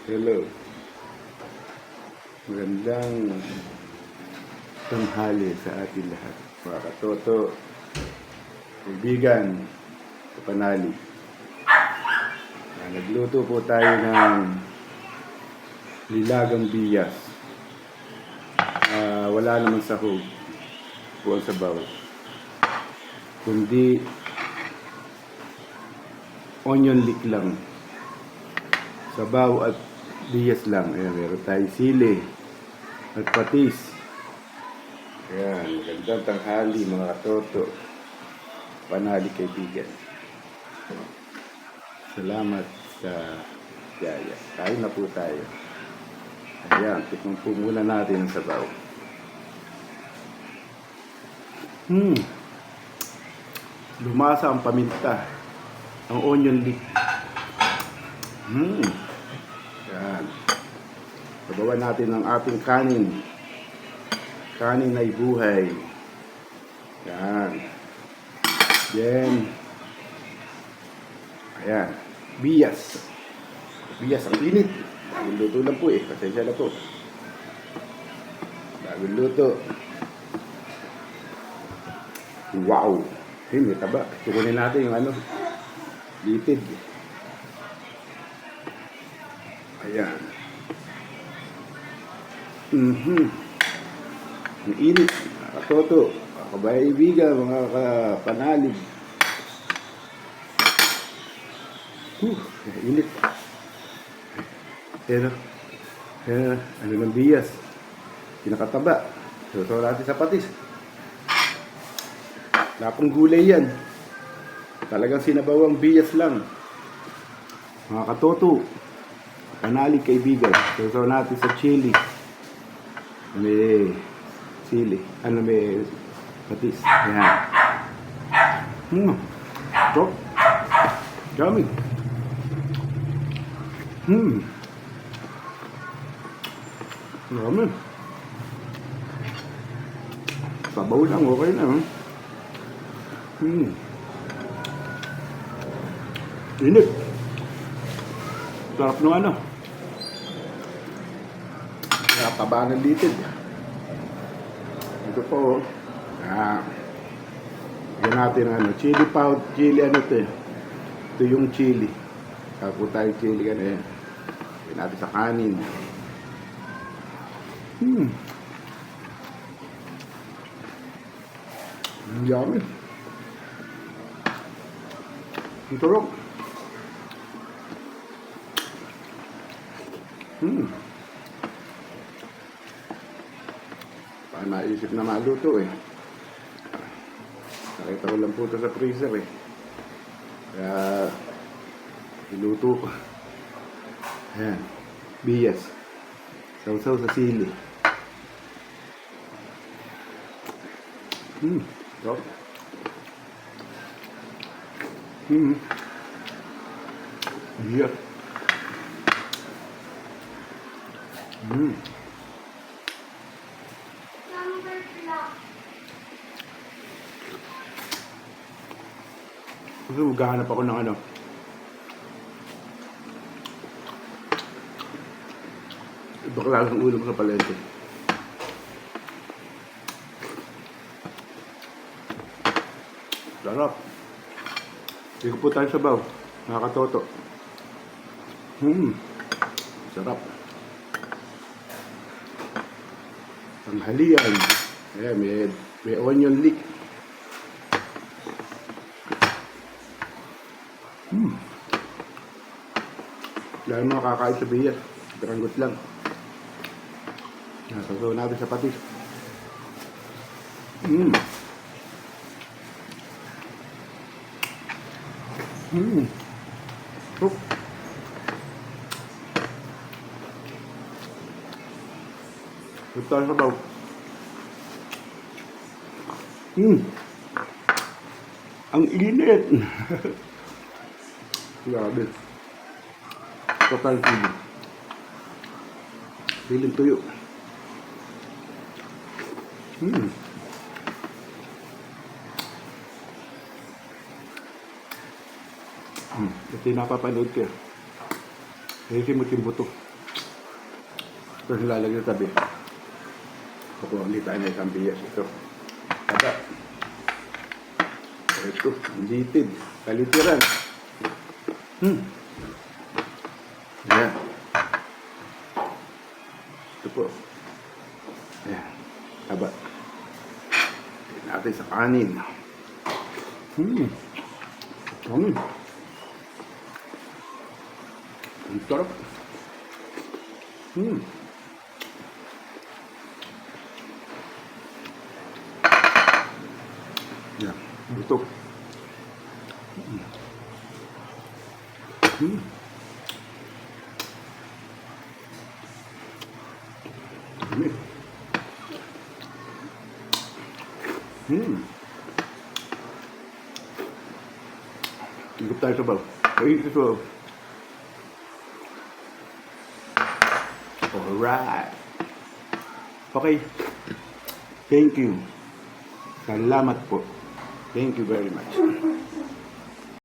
Hello. Magandang tanghali sa ating lahat. Mga katoto, kaibigan, kapanali. Nagluto po tayo ng nilagang biyas. Wala naman sahog po ang sabaw. Kundi onion leek lang. Sabaw at biyas lang. Ayan, meron tayong sili at patis. Ayan, magandang tanghali mga katoto. Panali kaibigan. Salamat sa yaya. Kain na po tayo. Ayan, tikman po muna natin ang sabaw. Lumasa ang paminta. Ang onion leek. Yan. Sabawan natin ang ating kanin. Kanin ay buhay. Yan. Then, ayan. Biyas. Biyas ang init. Bagong luto lang po eh. Pasensya na po. Bagong luto. Wow. May taba. Tukunin natin yung litid. Ayan. Ang init. Mga katoto. Mga kabaibigan. Mga kapanalig. Init. Pero, ano ng biyas? Pinakataba. So natin sa patis. Lapang gulay yan. Talagang sinabawang biyas lang. Mga katoto. Kanalig kaibigan. So natin sa chili. May chili. May patis. Ayan. Ito. Yummy. Yummy. Sabaw lang. Okay na. Init. Sarap nung taba ng litid. Ito po. Yan natin chili powder, chili ito. Ito yung chili. Kapo tayo chili yan. Yan natin sa kanin. Yummy. Ang turok. Parang naisip na maluto eh. Nakita ko lang po ito sa freezer eh. Kaya iluto ko. Ayan. Biyas. Sausaw sa sili. Sarap. Biyas. Kasi maghahanap ako ng iba klaseng ulam sa palengke. Sarap. Hindi ko po tayo sabaw. Nakakatoto. Sarap. Tanghalian. Ayan, may onion leek. Dahil mga kakain sa biyas. Garanggot lang. Nasasaw natin sa patis. Sarap. Ito tayo sabaw. Ang init. Grabe. Total feeling. Feeling tuyo. Ito yung napapanood ko. Kasi mo timbuto. Ito lalagyan sa tabi. Kukuha ulit tayo ng isang bias. Ito. Taba. Ito. Litid. Kalitiran. Ayan. Ito po. Ayan. Taba. Tignan natin sa kanin. Kanin. Ang sarap. Yan. Ito. Higop tayo sa baw. Ay, ito. Alright. Okay. Thank you. Salamat po. Thank you very much.